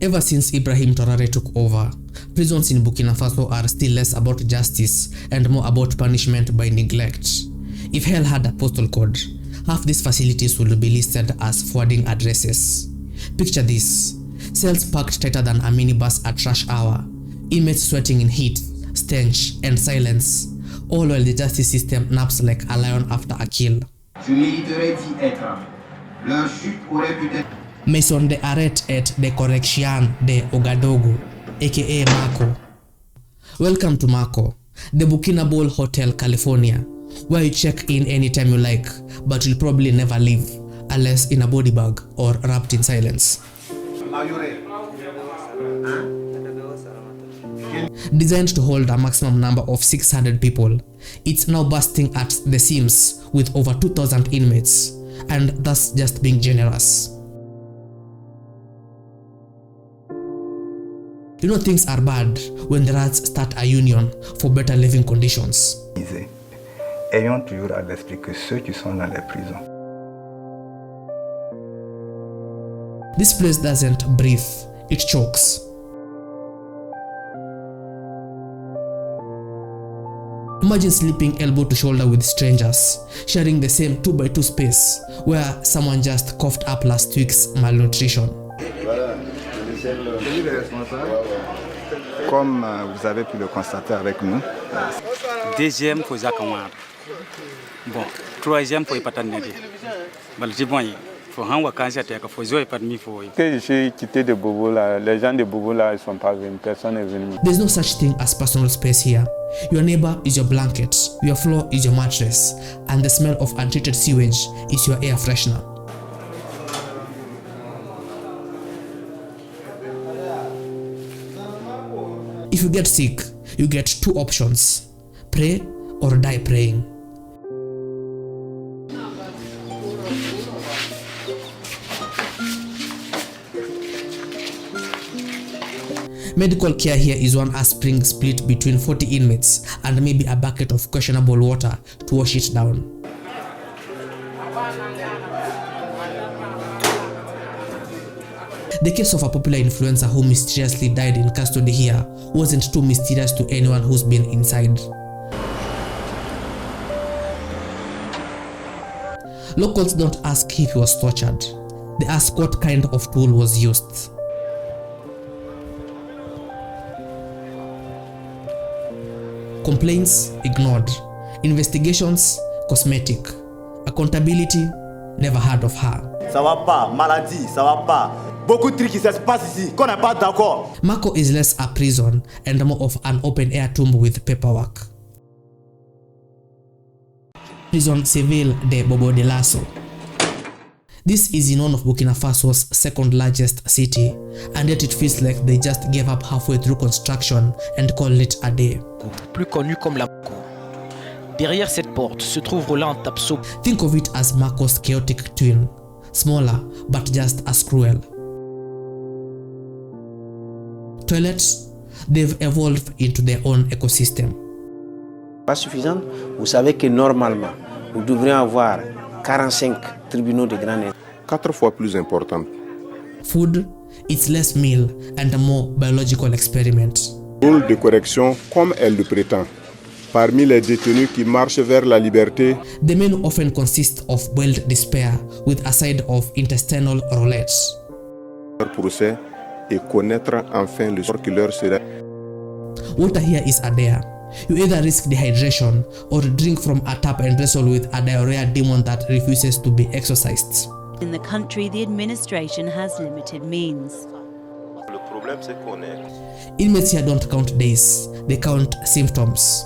Ever since Ibrahim Traoré took over, prisons in Burkina Faso are still less about justice and more about punishment by neglect. If hell had a postal code, half these facilities would be listed as forwarding addresses. Picture this: cells packed tighter than a minibus at rush hour, inmates sweating in heat, stench, and silence, all while the justice system naps like a lion after a kill. Je mériterais d'y être. Leur chute aurait pu être Maison d'arrêt et de correction de Ouagadougou, aka Mako. Welcome to Mako, the Burkina Faso Hotel, California, where you check in anytime you like, but you'll probably never leave, unless in a body bag or wrapped in silence. Designed to hold a maximum number of 600 people, it's now bursting at the seams with over 2,000 inmates, and that's just being generous. You know things are bad when the rats start a union for better living conditions. Ayons toujours à l'esprit que ceux qui sont dans les prisons. This place doesn't breathe, it chokes. Imagine sleeping elbow to shoulder with strangers, sharing the same 2x2 space where someone just coughed up last week's malnutrition. Comme vous avez pu le constater avec nous. Deuxième pour Zakamar. Bon, troisième pour Ipatanedi. Baltibonyi. Pour un vacances à terre, faut jouer pas de mi faut. Que j'ai quitté de Bobo là, les gens de Bobo là, ils sont pas venus, personne n'est venu. There's no such thing as personal space here. Your neighbor is your blanket, your floor is your mattress, and the smell of untreated sewage is your air freshener. If you get sick, you get two options: pray or die praying. Medical care here is one aspiring split between 40 inmates and maybe a bucket of questionable water to wash it down. The case of a popular influencer who mysteriously died in custody here wasn't too mysterious to anyone who's been inside. Locals don't ask if he was tortured. They ask what kind of tool was used. Complaints ignored. Investigations cosmetic. Accountability never heard of her. Ça va pas, maladie, ça va pas. Beaucoup de trucs qui se passent ici, qu'on n'est pas d'accord. Mako is less a prison and more of an open-air tomb with paperwork. Prison Civil de Bobo-Dioulasso. This is in one of Burkina Faso's second largest city, and yet it feels like they just gave up halfway through construction and called it a day. Plus connu comme la Mako. Derrière cette porte se trouve Roland Tapso. Think of it as Mako's chaotic twin, smaller but just as cruel. Toilets, they've evolved into their own ecosystem. Pas suffisante, vous savez que normalement, nous devrions avoir 45 tribunaux de grande instance. 4 fois plus importante. Food, it's less meal and a more biological experiment. Rôle de correction comme elle le prétend. Parmi les détenus qui marchent vers la liberté, the menu often consists of boiled despair with a side of intestinal roulette. leur procès et connaître enfin le sort qui leur sera. Water here is a dare. You either risk dehydration or drink from a tap and wrestle with a diarrhea demon that refuses to be exorcised. In the country, the administration has limited means. Le problème c'est qu'on est. Inmates here don't count days, they count symptoms.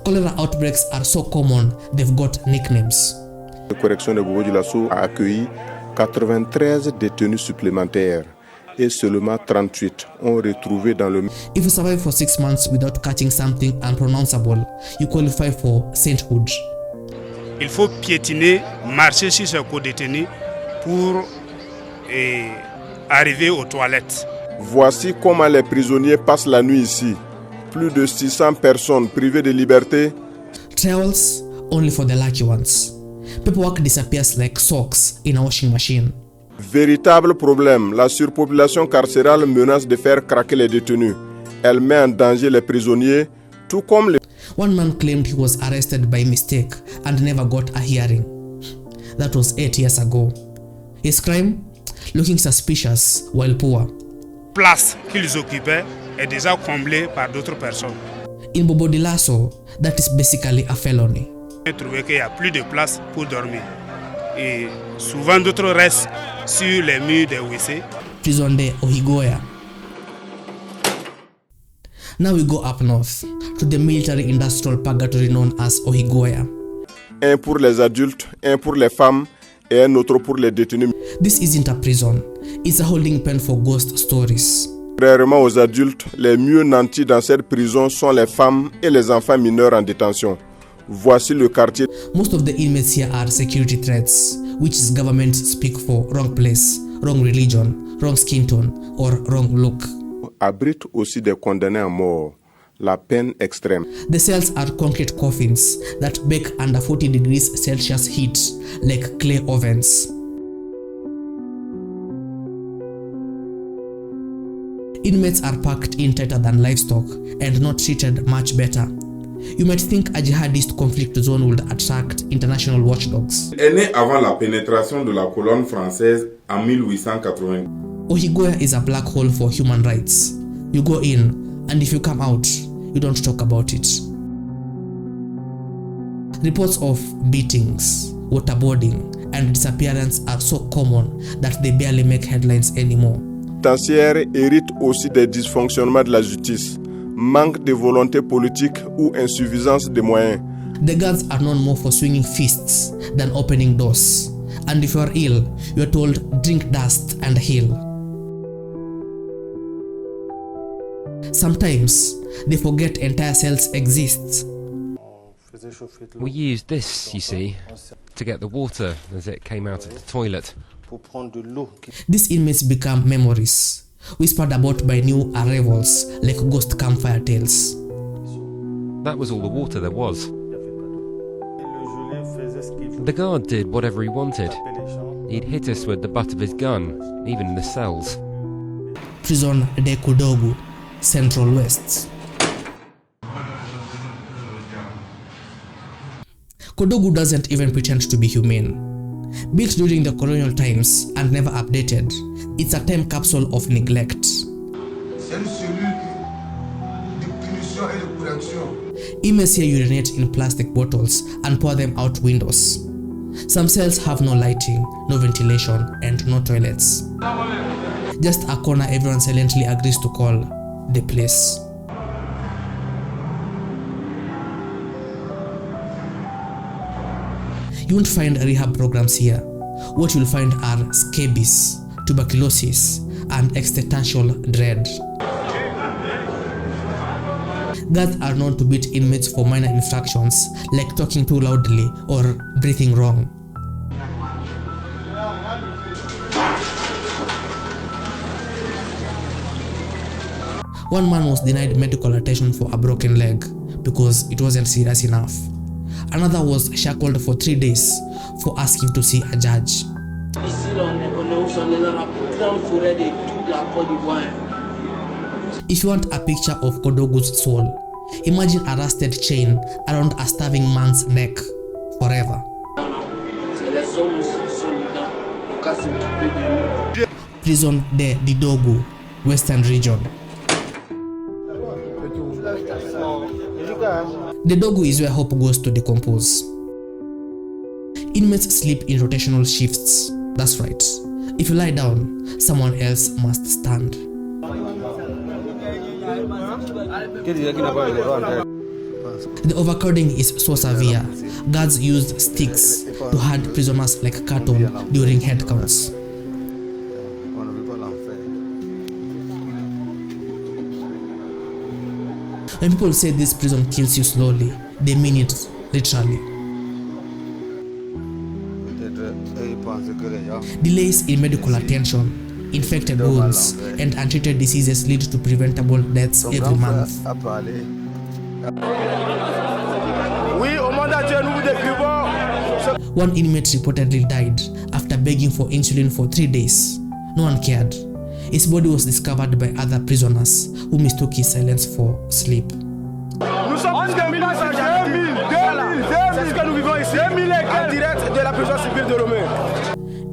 Cholera outbreaks are so common, they've got nicknames. La correction de Bobo-Dioulasso a accueilli 93 détenus supplémentaires et seulement 38 ont retrouvé dans le... If you survive for 6 months without catching something unpronounceable, you qualify for sainthood. Il faut piétiner, marcher sur ce co-détenu pour arriver aux toilettes. Voici comment les prisonniers passent la nuit ici. Plus de 600 personnes privées de liberté. Trials only for the lucky ones. Paperwork disappears like socks in a washing machine. Véritable problème, la surpopulation carcérale menace de faire craquer les détenus. Elle met en danger les prisonniers, tout comme les... One man claimed he was arrested by mistake and never got a hearing. That was 8 years ago. His crime? Looking suspicious while poor. Place qu'ils occupaient est déjà comblée par d'autres personnes. In Bobo-Dioulasso, that is basically a felony. J'ai trouvé qu'il n'y a plus de place pour dormir. Et souvent d'autres restent sur les murs des WC. Prison de Ouidah. Now we go up north to the military-industrial purgatory known as Ouidah. Un pour les adultes, un pour les femmes et un autre pour les détenus. This isn't a prison, it's a holding pen for ghost stories. Contrairement aux adultes, les mieux nantis dans cette prison sont les femmes et les enfants mineurs en détention. Voici le quartier. Most of the inmates here are security threats, which is government speak for wrong place, wrong religion, wrong skin tone, or wrong look. Abrite aussi des condamnés à mort, la peine extrême. The cells are concrete coffins that bake under 40 degrees Celsius heat like clay ovens. Inmates are packed in tighter than livestock and not treated much better. You might think a jihadist conflict zone would attract international watchdogs. Est né avant la pénétration de la colonne française en 1880. Ouidah is a black hole for human rights. You go in, and if you come out, you don't talk about it. Reports of beatings, waterboarding, and disappearance are so common that they barely make headlines anymore. Pénitentiaire hérite aussi des dysfonctionnements de la justice, manque de volonté politique ou insuffisance de moyens. The guards are known more for swinging fists than opening doors. And if you are ill, you are told drink dust and heal. Sometimes they forget entire cells exist. We used this, you see, to get the water as it came out of the toilet. These inmates become memories, whispered about by new arrivals like ghost campfire tales. That was all the water there was. The guard did whatever he wanted. He'd hit us with the butt of his gun, even in the cells. Prison de Ouagadougou, Central West. Ouagadougou doesn't even pretend to be humane. Built during the colonial times and never updated, it's a time capsule of neglect. Inmates here urinate in plastic bottles and pour them out windows. Some cells have no lighting, no ventilation, and no toilets. Just a corner everyone silently agrees to call the place. You won't find rehab programs here. What you'll find are scabies, tuberculosis, and existential dread. Guards are known to beat inmates for minor infractions like talking too loudly or breathing wrong. One man was denied medical attention for a broken leg because it wasn't serious enough. Another was shackled for 3 days for asking to see a judge. If you want a picture of Ouagadaugou's soul, imagine a rusted chain around a starving man's neck forever. Prison de Ouagadougou, Western Region. The Ouagadougou is where hope goes to decompose. Inmates sleep in rotational shifts. That's right. If you lie down, someone else must stand. The overcrowding is so severe, guards used sticks to herd prisoners like cattle during head counts. When people say this prison kills you slowly, they mean it literally. Delays in medical attention, infected wounds, and untreated diseases lead to preventable deaths every month. One inmate reportedly died after begging for insulin for 3 days. No one cared. His body was discovered by other prisoners who mistook his silence for sleep. Nous sommes 2000 c'est ce que nous vivons ici, en direct de la prison civile de Lomé.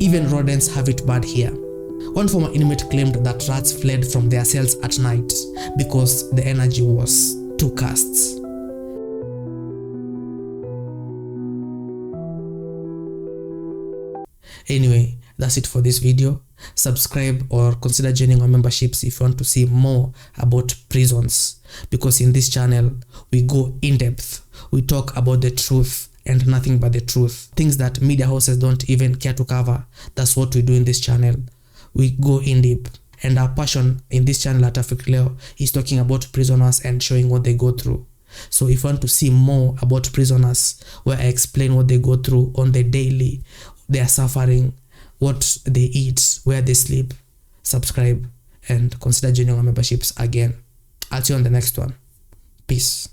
Even rodents have it bad here. One former inmate claimed that rats fled from their cells at night because the energy was too castes. Anyway, that's it for this video. Subscribe or consider joining our memberships if you want to see more about prisons, because in this channel we go in depth. We talk about the truth and nothing but the truth. Things that media houses don't even care to cover. That's what we do in this channel. We go in deep. And our passion in this channel at Afrikleo is talking about prisoners and showing what they go through. So if you want to see more about prisoners, where I explain what they go through on the daily, their suffering, what they eat, where they sleep, subscribe and consider joining our memberships again. I'll see you on the next one. Peace.